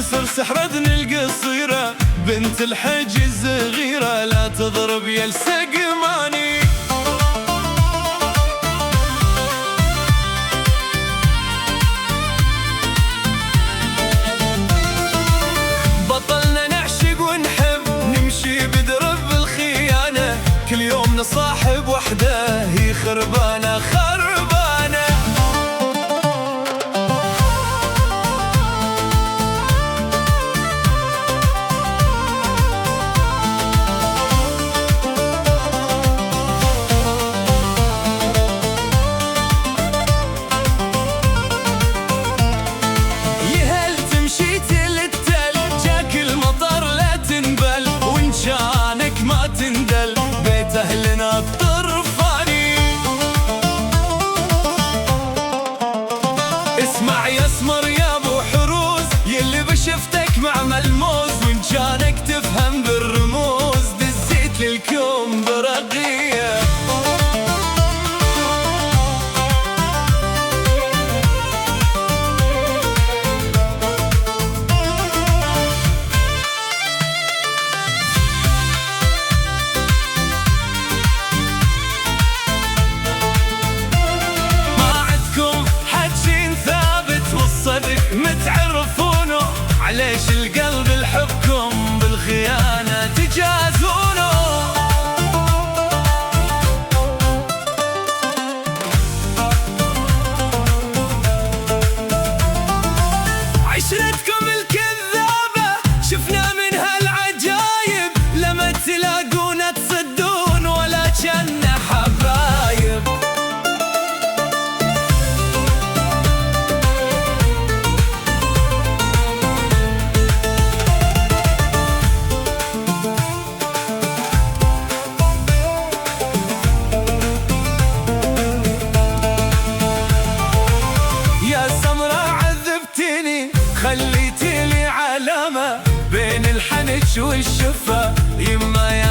نسر سحردني القصيرة بنت الحج الصغيرة، لا تضرب يا السقماني. بطلنا نعشق ونحب نمشي بدرب الخيانة، كل يوم نصاحب وحده هي خربانة خربانة. يهل تمشيت للتل جاك المطر لا تنبل، وان شانك ما تندل بيت اهلنا الطرفاني. اسمع يا اسمر يا ابو حروز يلي بشفتك مع ملموس، وان شانك تفهم بالرموز دزيت للكوم برقية. متعرفونه علاش القلب الحبكم بالخيانة تجازونه. عشرتكم الكذابة شفنا منها العجايب، لما تلاقونا تصدون ولا جنا حبايب. خليتي لي علامة بين الحنج والشفة، يما يا